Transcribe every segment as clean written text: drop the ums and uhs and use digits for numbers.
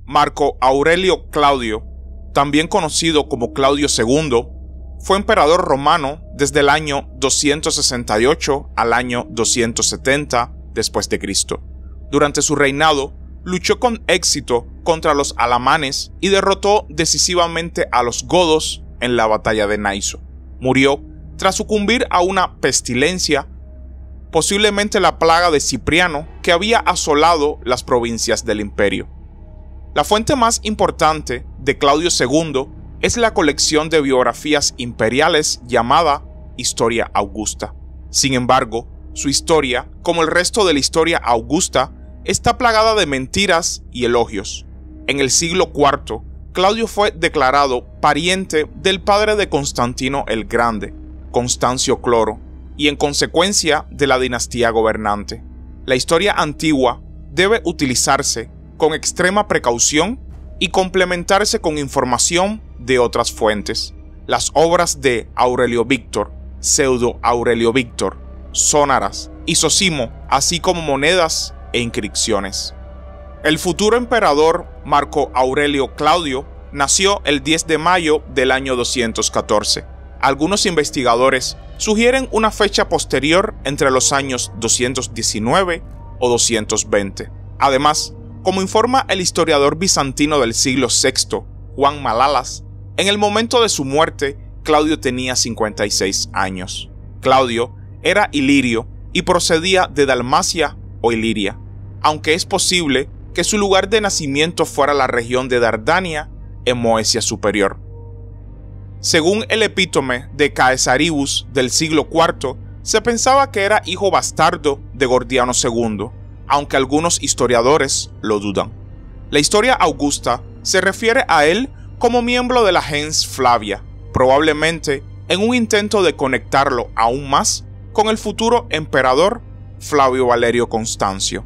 Marco Aurelio Claudio, también conocido como Claudio II, fue emperador romano desde el año 268 al año 270 después de Cristo. Durante su reinado, luchó con éxito contra los alamanes y derrotó decisivamente a los godos en la batalla de Naiso. Murió tras sucumbir a una pestilencia, posiblemente la plaga de Cipriano, que había asolado las provincias del imperio. La fuente más importante de Claudio II es la colección de biografías imperiales llamada Historia Augusta. Sin embargo, su historia, como el resto de la historia augusta, está plagada de mentiras y elogios. En el siglo IV, Claudio fue declarado pariente del padre de Constantino el Grande, Constancio Cloro, y en consecuencia de la dinastía gobernante. La historia antigua debe utilizarse con extrema precaución y complementarse con información de otras fuentes. Las obras de Aurelio Víctor, Pseudo Aurelio Víctor, Sónaras y Sosimo, así como monedas e inscripciones. El futuro emperador Marco Aurelio Claudio nació el 10 de mayo del año 214. Algunos investigadores sugieren una fecha posterior entre los años 219 o 220. Además, como informa el historiador bizantino del siglo VI, Juan Malalas, en el momento de su muerte, Claudio tenía 56 años. Claudio era ilirio y procedía de Dalmacia o Iliria, aunque es posible que su lugar de nacimiento fuera la región de Dardania, en Moesia Superior. Según el epítome de Caesaribus del siglo IV, se pensaba que era hijo bastardo de Gordiano II, aunque algunos historiadores lo dudan. La historia augusta se refiere a él como miembro de la gens Flavia, probablemente en un intento de conectarlo aún más con el futuro emperador Flavio Valerio Constancio.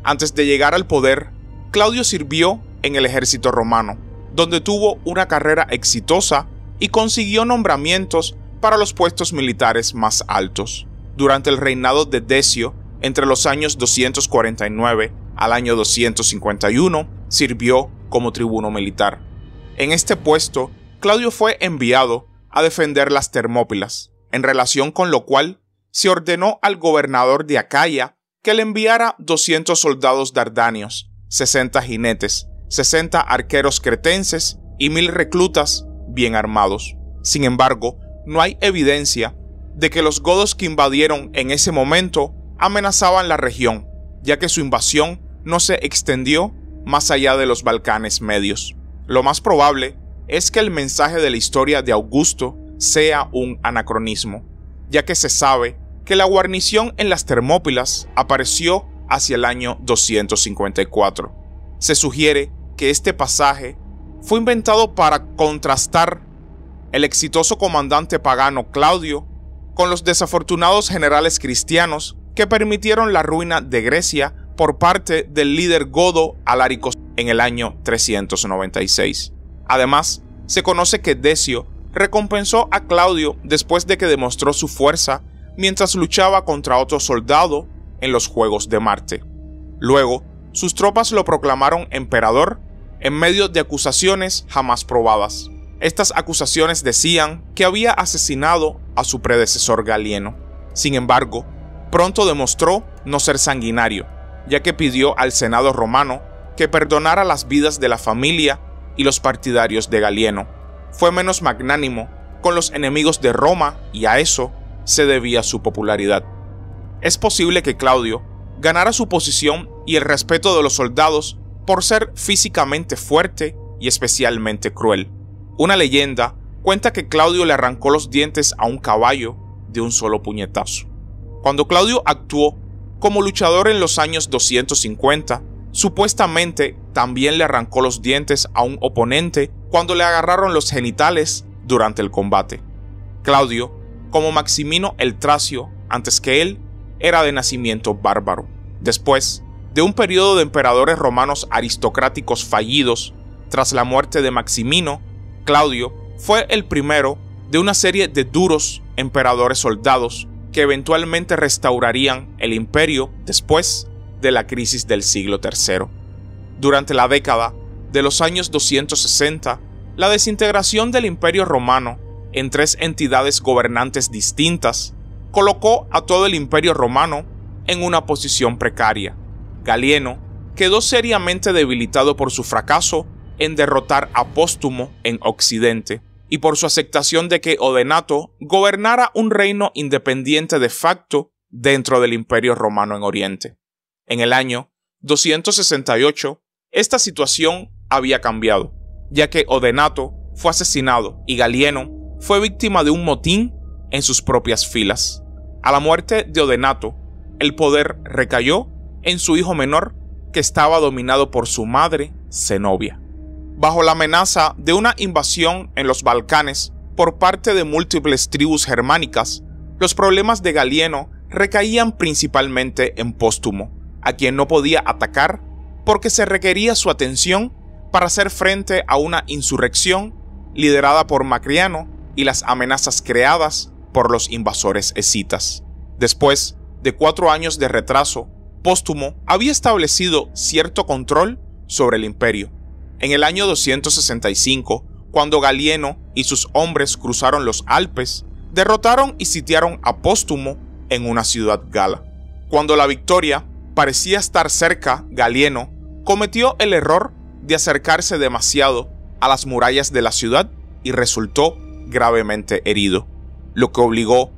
Antes de llegar al poder, Claudio sirvió en el ejército romano, donde tuvo una carrera exitosa y consiguió nombramientos para los puestos militares más altos. Durante el reinado de Decio, entre los años 249 al año 251, sirvió como tribuno militar. En este puesto, Claudio fue enviado a defender las Termópilas, en relación con lo cual se ordenó al gobernador de Acaya que le enviara 200 soldados dardanios, 60 jinetes, 60 arqueros cretenses y 1000 reclutas bien armados. Sin embargo, no hay evidencia de que los godos que invadieron en ese momento amenazaban la región, ya que su invasión no se extendió más allá de los Balcanes medios. Lo más probable es que el mensaje de la historia de Augusto sea un anacronismo, ya que se sabe que la guarnición en las Termópilas apareció hacia el año 254. Se sugiere que este pasaje fue inventado para contrastar el exitoso comandante pagano Claudio con los desafortunados generales cristianos que permitieron la ruina de Grecia por parte del líder godo Alárico en el año 396. Además, se conoce que Decio recompensó a Claudio después de que demostró su fuerza mientras luchaba contra otro soldado en los Juegos de Marte. Luego, sus tropas lo proclamaron emperador en medio de acusaciones jamás probadas. Estas acusaciones decían que había asesinado a su predecesor Galieno. Sin embargo, pronto demostró no ser sanguinario, ya que pidió al Senado romano que perdonara las vidas de la familia y los partidarios de Galieno. Fue menos magnánimo con los enemigos de Roma y a eso se debía su popularidad. Es posible que Claudio ganara su posición y el respeto de los soldados por ser físicamente fuerte y especialmente cruel. Una leyenda cuenta que Claudio le arrancó los dientes a un caballo de un solo puñetazo. Cuando Claudio actuó como luchador en los años 250, supuestamente también le arrancó los dientes a un oponente cuando le agarraron los genitales durante el combate. Claudio, como Maximino el Tracio antes que él, era de nacimiento bárbaro. Después de un periodo de emperadores romanos aristocráticos fallidos, tras la muerte de Maximino, Claudio fue el primero de una serie de duros emperadores soldados que eventualmente restaurarían el imperio después de la crisis del siglo III. Durante la década de los años 260, la desintegración del Imperio Romano en 3 entidades gobernantes distintas colocó a todo el Imperio Romano en una posición precaria. Galieno quedó seriamente debilitado por su fracaso en derrotar a Póstumo en Occidente y por su aceptación de que Odenato gobernara un reino independiente de facto dentro del Imperio Romano en Oriente. En el año 268, esta situación había cambiado, ya que Odenato fue asesinado y Galieno fue víctima de un motín en sus propias filas. A la muerte de Odenato, el poder recayó en su hijo menor, que estaba dominado por su madre, Zenobia. Bajo la amenaza de una invasión en los Balcanes por parte de múltiples tribus germánicas, los problemas de Galieno recaían principalmente en Póstumo, a quien no podía atacar porque se requería su atención para hacer frente a una insurrección liderada por Macriano y las amenazas creadas por los invasores escitas. Después de 4 años de retraso, Póstumo había establecido cierto control sobre el imperio. En el año 265, cuando Galieno y sus hombres cruzaron los Alpes, derrotaron y sitiaron a Póstumo en una ciudad gala. Cuando la victoria parecía estar cerca, Galieno cometió el error de acercarse demasiado a las murallas de la ciudad y resultó gravemente herido, lo que obligó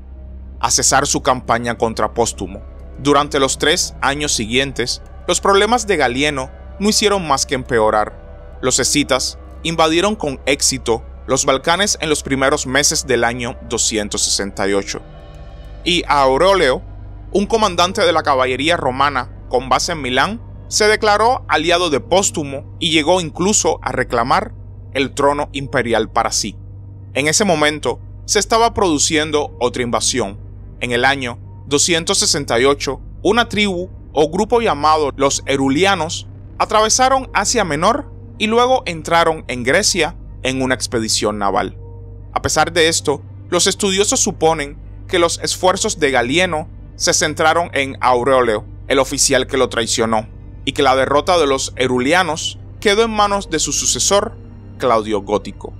a cesar su campaña contra Póstumo. Durante los 3 años siguientes, los problemas de Galieno no hicieron más que empeorar. Los escitas invadieron con éxito los Balcanes en los primeros meses del año 268. Y Aurelio, un comandante de la caballería romana con base en Milán, se declaró aliado de Póstumo y llegó incluso a reclamar el trono imperial para sí. En ese momento se estaba produciendo otra invasión. En el año 268, una tribu o grupo llamado los Erulianos atravesaron Asia Menor y luego entraron en Grecia en una expedición naval. A pesar de esto, los estudiosos suponen que los esfuerzos de Galieno se centraron en Aurelio, el oficial que lo traicionó, y que la derrota de los Erulianos quedó en manos de su sucesor, Claudio Gótico.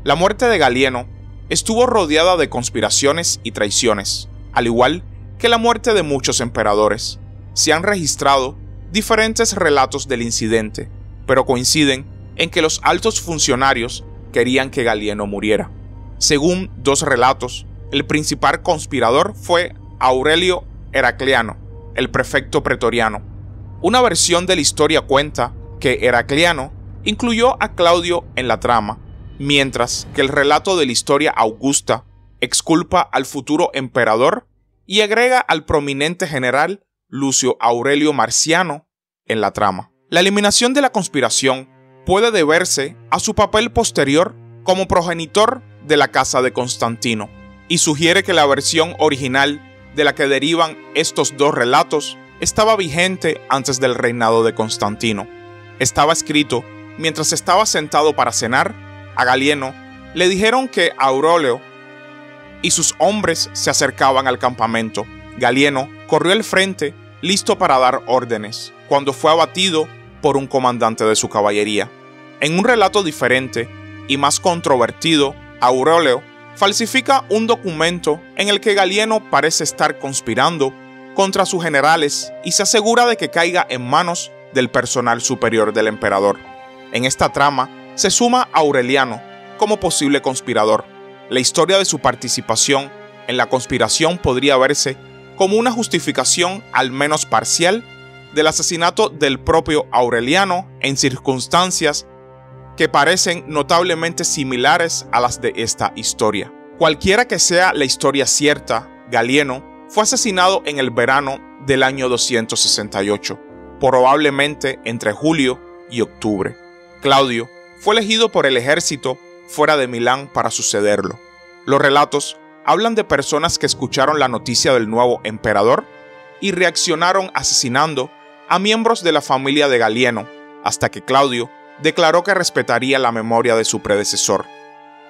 La muerte de Galieno estuvo rodeada de conspiraciones y traiciones, al igual que la muerte de muchos emperadores. Se han registrado diferentes relatos del incidente, pero coinciden en que los altos funcionarios querían que Galieno muriera. Según 2 relatos, el principal conspirador fue Aurelio Heracliano, el prefecto pretoriano. Una versión de la historia cuenta que Heracliano incluyó a Claudio en la trama, mientras que el relato de la historia Augusta exculpa al futuro emperador y agrega al prominente general Lucio Aurelio Marciano en la trama. La eliminación de la conspiración puede deberse a su papel posterior como progenitor de la casa de Constantino, y sugiere que la versión original de la que derivan estos 2 relatos estaba vigente antes del reinado de Constantino. Estaba escrito mientras estaba sentado para cenar. A Galieno le dijeron que Aurelio y sus hombres se acercaban al campamento. Galieno corrió al frente, listo para dar órdenes, cuando fue abatido por un comandante de su caballería. En un relato diferente y más controvertido, Aurelio falsifica un documento en el que Galieno parece estar conspirando contra sus generales y se asegura de que caiga en manos del personal superior del emperador. En esta trama se suma Aureliano como posible conspirador. La historia de su participación en la conspiración podría verse como una justificación, al menos parcial, del asesinato del propio Aureliano en circunstancias que parecen notablemente similares a las de esta historia. Cualquiera que sea la historia cierta, Galieno fue asesinado en el verano del año 268, probablemente entre julio y octubre. Claudio fue elegido por el ejército fuera de Milán para sucederlo. Los relatos hablan de personas que escucharon la noticia del nuevo emperador y reaccionaron asesinando a miembros de la familia de Galieno, hasta que Claudio declaró que respetaría la memoria de su predecesor.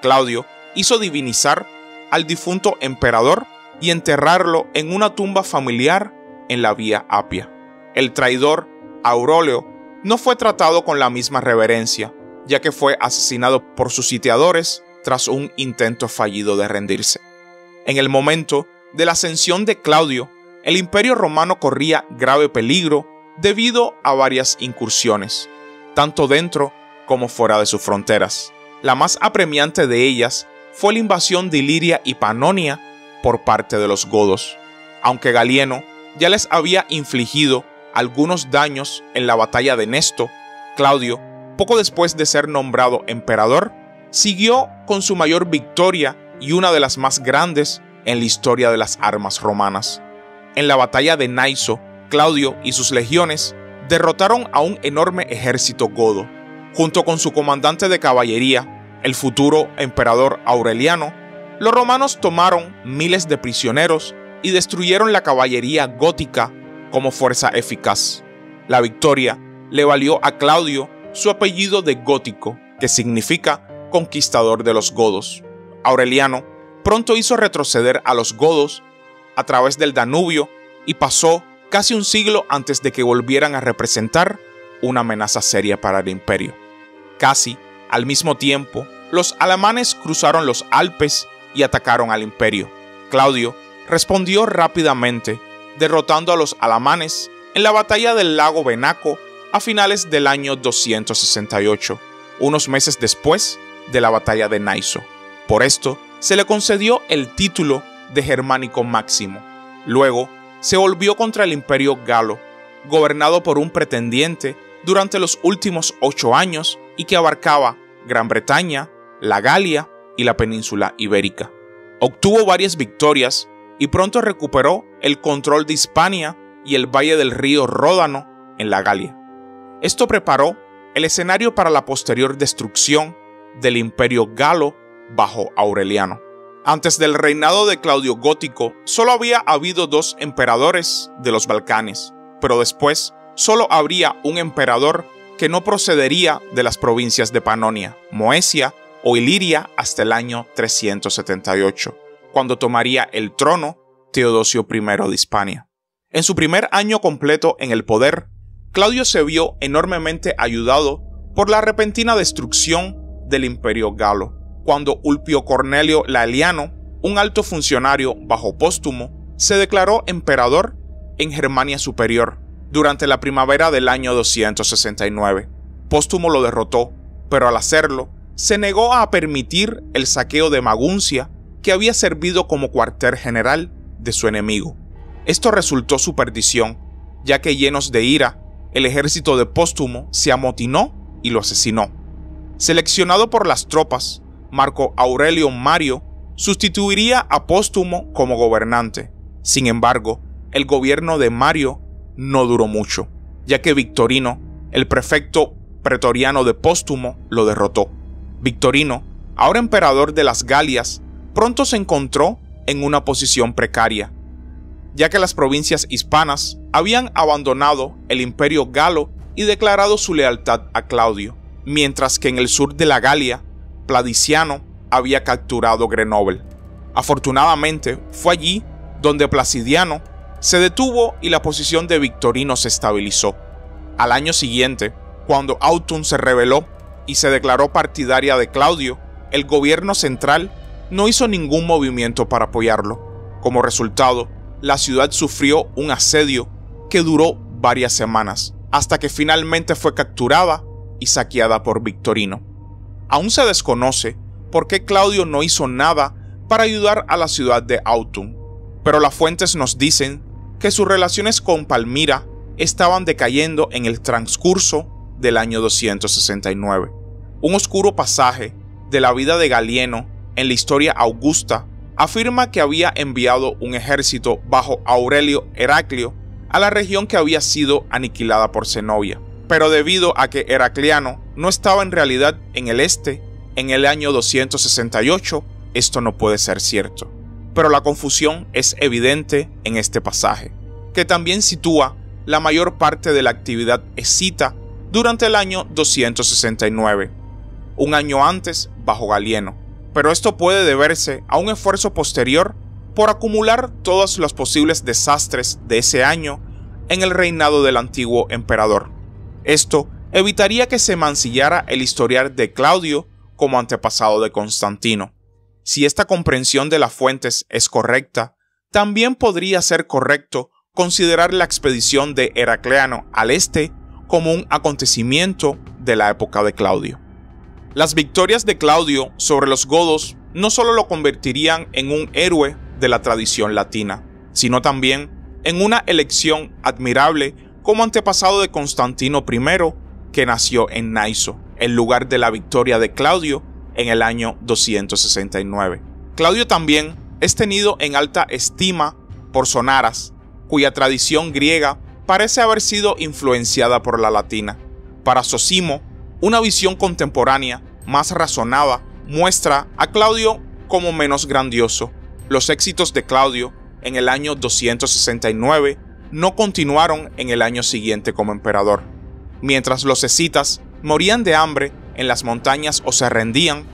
Claudio hizo divinizar al difunto emperador y enterrarlo en una tumba familiar en la Vía Apia. El traidor Aurelio no fue tratado con la misma reverencia, ya que fue asesinado por sus sitiadores tras un intento fallido de rendirse. En el momento de la ascensión de Claudio, el Imperio Romano corría grave peligro debido a varias incursiones, tanto dentro como fuera de sus fronteras. La más apremiante de ellas fue la invasión de Iliria y Panonia por parte de los godos. Aunque Galieno ya les había infligido algunos daños en la batalla de Nesto, Claudio, poco después de ser nombrado emperador, siguió con su mayor victoria y una de las más grandes en la historia de las armas romanas. En la batalla de Naiso, Claudio y sus legiones derrotaron a un enorme ejército godo. Junto con su comandante de caballería, el futuro emperador Aureliano, los romanos tomaron miles de prisioneros y destruyeron la caballería gótica como fuerza eficaz. La victoria le valió a Claudio su apellido de gótico, que significa conquistador de los godos. Aureliano pronto hizo retroceder a los godos a través del Danubio y pasó casi un siglo antes de que volvieran a representar una amenaza seria para el imperio. Casi al mismo tiempo, los alamanes cruzaron los Alpes y atacaron al imperio. Claudio respondió rápidamente, derrotando a los alamanes en la batalla del lago Benaco a finales del año 268, unos meses después de la batalla de Naiso. Por esto, se le concedió el título de Germánico Máximo. Luego, se volvió contra el imperio galo, gobernado por un pretendiente durante los últimos 8 años y que abarcaba Gran Bretaña, la Galia y la península ibérica. Obtuvo varias victorias y pronto recuperó el control de Hispania y el valle del río Ródano en la Galia. Esto preparó el escenario para la posterior destrucción del imperio galo bajo Aureliano. Antes del reinado de Claudio Gótico, solo había habido 2 emperadores de los Balcanes, pero después solo habría un emperador que no procedería de las provincias de Panonia, Moesia o Iliria hasta el año 378, cuando tomaría el trono Teodosio I de Hispania. En su primer año completo en el poder, Claudio se vio enormemente ayudado por la repentina destrucción del imperio galo, cuando Ulpio Cornelio Laeliano, un alto funcionario bajo Póstumo, se declaró emperador en Germania Superior durante la primavera del año 269. Póstumo lo derrotó, pero al hacerlo, se negó a permitir el saqueo de Maguncia, que había servido como cuartel general de su enemigo. Esto resultó su perdición, ya que llenos de ira, el ejército de Póstumo se amotinó y lo asesinó. Seleccionado por las tropas, Marco Aurelio Mario sustituiría a Póstumo como gobernante. Sin embargo, el gobierno de Mario no duró mucho, ya que Victorino, el prefecto pretoriano de Póstumo, lo derrotó. Victorino, ahora emperador de las Galias, pronto se encontró en una posición precaria, ya que las provincias hispanas habían abandonado el imperio galo y declarado su lealtad a Claudio, mientras que en el sur de la Galia, Pladiciano había capturado Grenoble. Afortunadamente, fue allí donde Placidiano se detuvo y la posición de Victorino se estabilizó. Al año siguiente, cuando Autun se rebeló y se declaró partidaria de Claudio, el gobierno central no hizo ningún movimiento para apoyarlo. Como resultado, la ciudad sufrió un asedio que duró varias semanas, hasta que finalmente fue capturada y saqueada por Victorino. Aún se desconoce por qué Claudio no hizo nada para ayudar a la ciudad de Autun, pero las fuentes nos dicen que sus relaciones con Palmira estaban decayendo en el transcurso del año 269. Un oscuro pasaje de la vida de Galieno en la historia augusta afirma que había enviado un ejército bajo Aurelio Heraclio a la región que había sido aniquilada por Zenobia. Pero debido a que Heracliano no estaba en realidad en el este, en el año 268, esto no puede ser cierto. Pero la confusión es evidente en este pasaje, que también sitúa la mayor parte de la actividad escita durante el año 269, un año antes bajo Galieno. Pero esto puede deberse a un esfuerzo posterior por acumular todos los posibles desastres de ese año en el reinado del antiguo emperador. Esto evitaría que se mancillara el historial de Claudio como antepasado de Constantino. Si esta comprensión de las fuentes es correcta, también podría ser correcto considerar la expedición de Heracleano al este como un acontecimiento de la época de Claudio. Las victorias de Claudio sobre los godos no solo lo convertirían en un héroe de la tradición latina, sino también en una elección admirable como antepasado de Constantino I, que nació en Naiso, el lugar de la victoria de Claudio en el año 269. Claudio también es tenido en alta estima por Sonaras, cuya tradición griega parece haber sido influenciada por la latina. Para Zósimo, una visión contemporánea más razonada muestra a Claudio como menos grandioso. Los éxitos de Claudio en el año 269 no continuaron en el año siguiente como emperador. Mientras los escitas morían de hambre en las montañas o se rendían,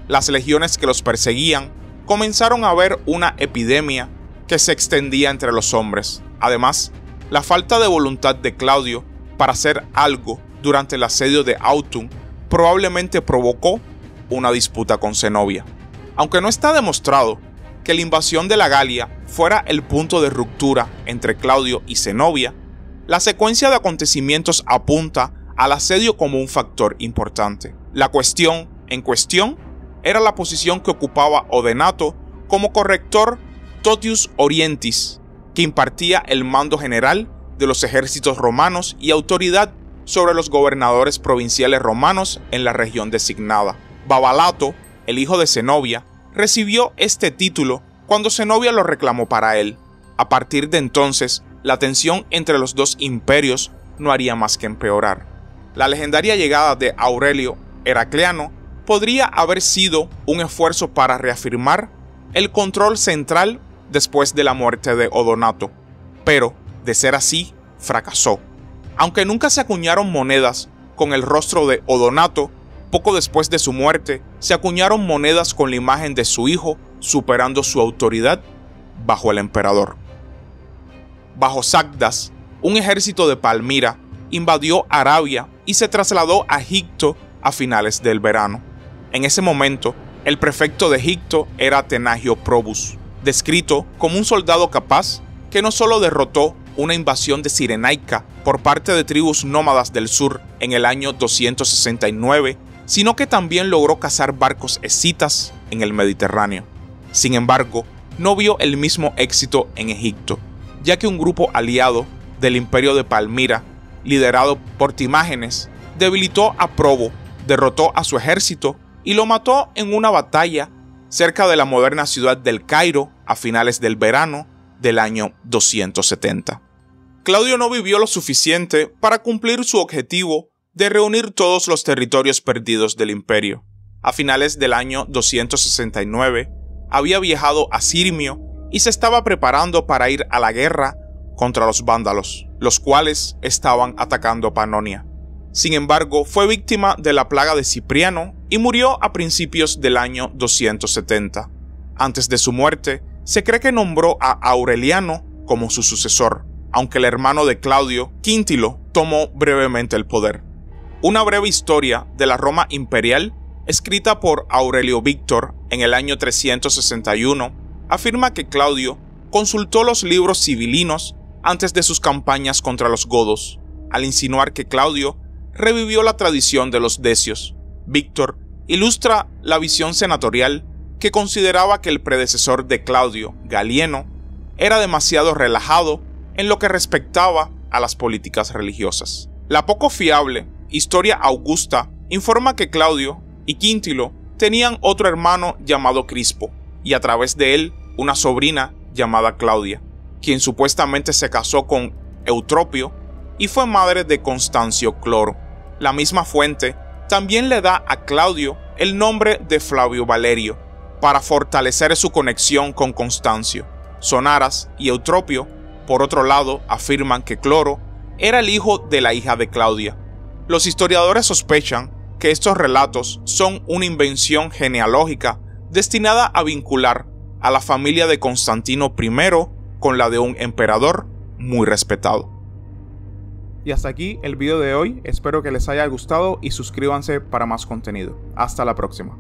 las legiones que los perseguían comenzaron a ver una epidemia que se extendía entre los hombres. Además, la falta de voluntad de Claudio para hacer algo durante el asedio de Autun probablemente provocó una disputa con Zenobia. Aunque no está demostrado que la invasión de la Galia fuera el punto de ruptura entre Claudio y Zenobia, la secuencia de acontecimientos apunta al asedio como un factor importante. La cuestión en cuestión era la posición que ocupaba Odenato como corrector totius orientis, que impartía el mando general de los ejércitos romanos y autoridad sobre los gobernadores provinciales romanos en la región designada. Babalato, el hijo de Zenobia, recibió este título cuando Zenobia lo reclamó para él. A partir de entonces, la tensión entre los dos imperios no haría más que empeorar. La legendaria llegada de Aurelio Heracleano podría haber sido un esfuerzo para reafirmar el control central después de la muerte de Odonato, pero, de ser así, fracasó. Aunque nunca se acuñaron monedas con el rostro de Odonato, poco después de su muerte se acuñaron monedas con la imagen de su hijo, superando su autoridad bajo el emperador. Bajo Sagdas, un ejército de Palmira invadió Arabia y se trasladó a Egipto a finales del verano. En ese momento, el prefecto de Egipto era Tenagio Probus, descrito como un soldado capaz que no solo derrotó una invasión de Cirenaica por parte de tribus nómadas del sur en el año 269, sino que también logró cazar barcos escitas en el Mediterráneo. Sin embargo, no vio el mismo éxito en Egipto, ya que un grupo aliado del imperio de Palmira, liderado por Timágenes, debilitó a Probo, derrotó a su ejército y lo mató en una batalla cerca de la moderna ciudad del Cairo a finales del verano del año 270. Claudio no vivió lo suficiente para cumplir su objetivo de reunir todos los territorios perdidos del imperio. A finales del año 269, había viajado a Sirmio y se estaba preparando para ir a la guerra contra los vándalos, los cuales estaban atacando Panonia. Sin embargo, fue víctima de la plaga de Cipriano y murió a principios del año 270. Antes de su muerte, se cree que nombró a Aureliano como su sucesor, aunque el hermano de Claudio, Quintilo, tomó brevemente el poder. Una breve historia de la Roma imperial, escrita por Aurelio Víctor en el año 361, afirma que Claudio consultó los libros civilinos antes de sus campañas contra los godos, al insinuar que Claudio revivió la tradición de los decios. Víctor ilustra la visión senatorial que consideraba que el predecesor de Claudio, Galieno, era demasiado relajado en lo que respectaba a las políticas religiosas. La poco fiable Historia Augusta informa que Claudio y Quintilo tenían otro hermano llamado Crispo, y a través de él una sobrina llamada Claudia, quien supuestamente se casó con Eutropio y fue madre de Constancio Cloro. La misma fuente también le da a Claudio el nombre de Flavio Valerio, para fortalecer su conexión con Constancio. Sonaras y Eutropio, por otro lado, afirman que Cloro era el hijo de la hija de Claudia. Los historiadores sospechan que estos relatos son una invención genealógica destinada a vincular a la familia de Constantino I con la de un emperador muy respetado. Y hasta aquí el video de hoy, espero que les haya gustado y suscríbanse para más contenido. Hasta la próxima.